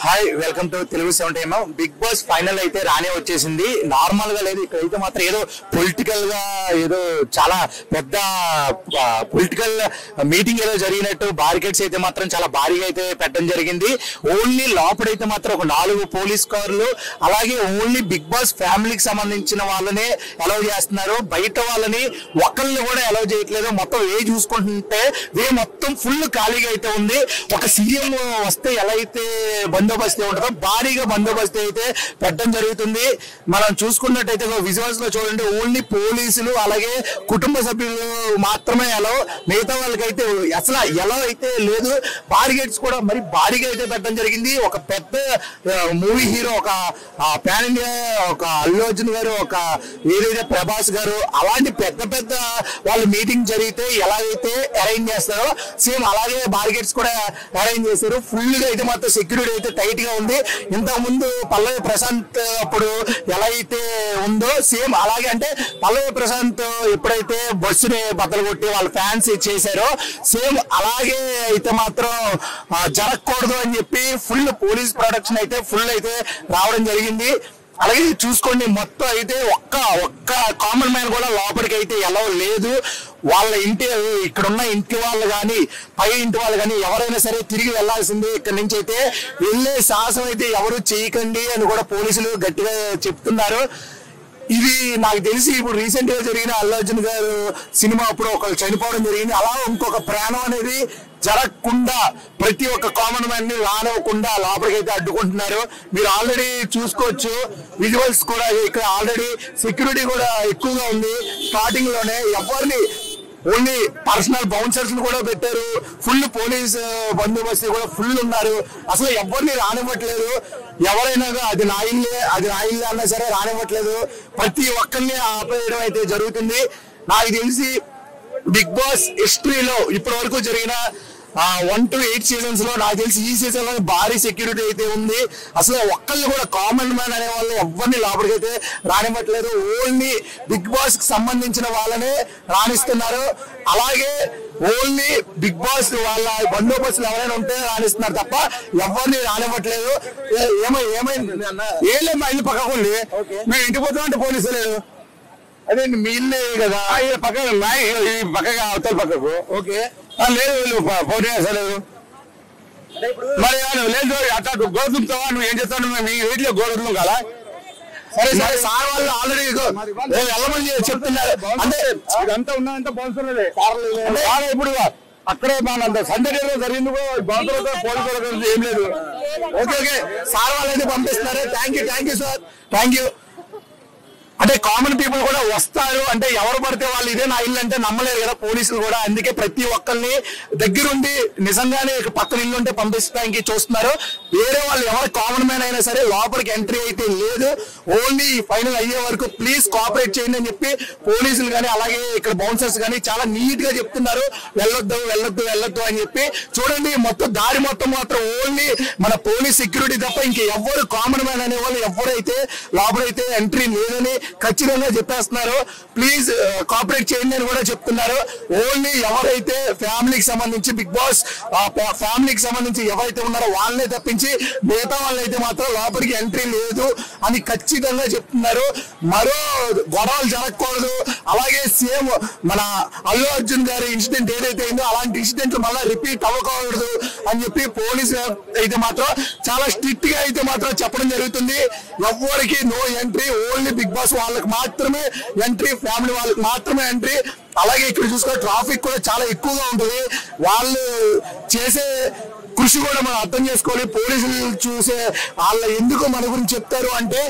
Hi welcome to Telugu 70 Bigg Boss final అయితే రానే వచ్చేసింది. నార్మల్ గా లేదు, ఇక్కడైతే మాత్రం ఏదో పొలిటికల్ గా ఏదో చాలా పెద్ద పొలిటికల్ మీటింగ్ ఏదో జరిగినట్టు బారికేడ్స్ అయితే మాత్రం చాలా భారీగా అయితే పెట్టడం జరిగింది. ఓన్లీ లోపడైతే మాత్రం ఒక 4 పోలీస్ కార్లు, అలాగే ఓన్లీ బిగ్ బాస్ ఫ్యామిలీకి సంబంధించిన వాళ్ళనే అలౌ చేస్తున్నారు. బయట వాళ్ళని ఒక్కరిని కూడా అలౌ చేయట్లేదు. మొత్తం ఏ చూసుకుంటుంటే మొత్తం ఫుల్ ఖాళీగా అయితే ఉంది. ఒక సీఎం వస్తే ఎలా అయితే బందోబస్తు ఉంటుందో భారీగా బందోబస్తు అయితే పెట్టడం జరుగుతుంది. మనం చూసుకున్నట్టయితే విజువల్స్ లో చూడండి, ఓన్లీ పోలీసులు అలాగే కుటుంబ సభ్యులు మాత్రమే ఎలా, మిగతా వాళ్ళకైతే అసలు ఎలా అయితే లేదు. బారిగేట్స్ కూడా మరి భారీగా అయితే పెట్టడం జరిగింది. ఒక పెద్ద మూవీ హీరో, ఒక పాన్ ఇండియా, ఒక అల్లు అర్జున్ గారు, ఒక ఏదైతే ప్రభాస్ గారు, అలాంటి పెద్ద పెద్ద వాళ్ళు మీటింగ్ జరిగితే ఎలాగైతే అరేంజ్ చేస్తారో సేమ్ అలాగే బారిగేట్స్ కూడా అరేంజ్ చేశారు. ఫుల్ గా అయితే మాత్రం సెక్యూరిటీ అయితే టైట్ గా ఉంది. ఇంతకు ముందు పల్లవి ప్రశాంత్ అప్పుడు ఎలా అయితే ఉందో సేమ్ అలాగే, అంటే పల్లవి ప్రశాంత్ ఎప్పుడైతే బస్సుని బద్దలు కొట్టి వాళ్ళ ఫ్యాన్స్ చేశారో సేమ్ అలాగే అయితే మాత్రం జరగకూడదు అని చెప్పి ఫుల్ పోలీస్ ప్రొటెక్షన్ అయితే ఫుల్ అయితే రావడం జరిగింది. అలాగే చూసుకోండి, మొత్తం అయితే ఒక్క కామన్ మ్యాన్ కూడా లోపలికి అయితే ఎలా లేదు. వాళ్ళ ఇంటి ఇక్కడున్న ఇంటి వాళ్ళు కానీ పై ఇంటి వాళ్ళు కానీ ఎవరైనా సరే తిరిగి వెళ్లాల్సిందే. ఇక్కడ నుంచి అయితే వెళ్ళే సాహసం అయితే ఎవరు చేయకండి అని కూడా పోలీసులు గట్టిగా చెప్తున్నారు. ఇది నాకు తెలిసి ఇప్పుడు రీసెంట్ గా జరిగిన అల్లు అర్జున్ గారు సినిమా అప్పుడు ఒకరు చనిపోవడం జరిగింది. అలా ఇంకొక ప్రాణం అనేది జరగకుండా ప్రతి ఒక్క కామన్ మ్యాన్ ని లానవకుండా లోపలికైతే అడ్డుకుంటున్నారు. మీరు ఆల్రెడీ చూసుకోవచ్చు విజువల్స్ కూడా. ఇక్కడ ఆల్రెడీ సెక్యూరిటీ కూడా ఎక్కువగా ఉంది. స్టార్టింగ్ లోనే ఎవరిని ఓన్లీ పర్సనల్ బౌన్సర్స్ కూడా పెట్టారు. ఫుల్ పోలీస్ బందోబస్తు కూడా ఫుల్ ఉన్నారు. అసలు ఎవరిని రానివ్వట్లేదు. ఎవరైనా అది నా ఇల్లే అన్నా సరే రానివ్వట్లేదు. ప్రతి ఒక్కరిని ఆపేయడం అయితే జరుగుతుంది. నాకు తెలిసి బిగ్ బాస్ హిస్టరీలో ఇప్పటి వరకు జరిగిన 1 to 8 సీజన్స్ లో నాకు తెలిసి ఈ సీజన్ లో భారీ సెక్యూరిటీ అయితే ఉంది. అసలు ఒక్కళ్ళు కూడా కామన్ మ్యాన్ అనే వాళ్ళు ఎవరిని లోపలికి అయితే రానివ్వట్లేదు. ఓన్లీ బిగ్ బాస్ కి సంబంధించిన వాళ్ళనే రాణిస్తున్నారు. అలాగే ఓన్లీ బిగ్ బాస్ వాళ్ళ బందోబస్తులు ఎవరైనా ఉంటే రాణిస్తున్నారు తప్ప ఎవరిని రానివ్వట్లేదు. ఏమైంది ఏం ఇల్లు పక్కకు ఉంది, మేము ఇంటికి పోతామంటే పోలీసు లేదు. అదే మీ ఇల్లే కదా పక్కగా అవతల పక్కకు. ఓకే లేదు పోటీ చేస్తలేదు. మరి లేదు అట్లా గోధుమతావా, నువ్వు ఏం చేస్తావు? మీ వీటిలో గోధుమం కదా. సరే సరే సార్ వాళ్ళు ఆల్రెడీ వెళ్ళమని చెప్తున్నారు. అంటే ఇదంతా ఉన్నదంతా బౌన్సర్లే. ఇప్పుడు అక్కడే మన సందడిలో జరిగింది బౌన్సర్లతో పోలీసులు ఏం లేదు. ఓకే ఓకే సార్ వాళ్ళు అయితే పంపిస్తున్నారు. Thank you sir, thank you. అంటే కామన్ పీపుల్ కూడా వస్తారు. అంటే ఎవరు పడితే వాళ్ళు ఇదే నా ఇల్లు అంటే నమ్మలేరు కదా పోలీసులు కూడా. అందుకే ప్రతి ఒక్కరిని దగ్గరుండి నిజంగానే పక్కన ఇల్లు ఉంటే పంపించడానికి చూస్తున్నారు. వేరే వాళ్ళు ఎవరు కామన్ మ్యాన్ అయినా సరే లోపలికి ఎంట్రీ అయితే లేదు. ఓన్లీ ఫైనల్ అయ్యే వరకు ప్లీజ్ కోఆపరేట్ చేయండి అని చెప్పి పోలీసులు కానీ అలాగే ఇక్కడ బౌన్సర్స్ కానీ చాలా నీట్ గా చెప్తున్నారు. వెళ్ళొద్దు అని చెప్పి. చూడండి మొత్తం దారి మొత్తం మాత్రం ఓన్లీ మన పోలీస్ సెక్యూరిటీ తప్ప ఇంక ఎవరు కామన్ మ్యాన్ అనే వాళ్ళు ఎవరైతే లోపలైతే ఎంట్రీ లేదని ఖచ్చితంగా చెప్పేస్తున్నారు. ప్లీజ్ కోఆపరేట్ చేయండి అని కూడా చెప్తున్నారు. ఓన్లీ ఎవరైతే ఫ్యామిలీకి సంబంధించి బిగ్ బాస్ ఫ్యామిలీకి సంబంధించి ఎవరైతే ఉన్నారో వాళ్ళనే తప్పించి మిగతా వాళ్ళైతే మాత్రం లోపలికి ఎంట్రీ లేదు అని ఖచ్చితంగా చెప్తున్నారు. మరో గొడవలు జరగకూడదు. అలాగే సేమ్ మన అల్లు అర్జున్ గారి ఇన్సిడెంట్ ఏదైతే అయిందో అలాంటి ఇన్సిడెంట్ మళ్ళీ రిపీట్ అవ్వకూడదు అని చెప్పి పోలీసు అయితే మాత్రం చాలా స్ట్రిక్ట్ గా అయితే మాత్రం చెప్పడం జరుగుతుంది. ఎవరికి no entry, only Bigg Boss వాళ్ళకి మాత్రమే ఎంట్రీ, ఫ్యామిలీ వాళ్ళకి మాత్రమే ఎంట్రీ. అలాగే ఇక్కడ చూసుకో ట్రాఫిక్ కూడా చాలా ఎక్కువగా ఉంటుంది. వాళ్ళు చేసే కృషి కూడా మనం అర్థం చేసుకోవాలి. పోలీసులు చూసే వాళ్ళ ఎందుకు మన గురించి చెప్తారు అంటే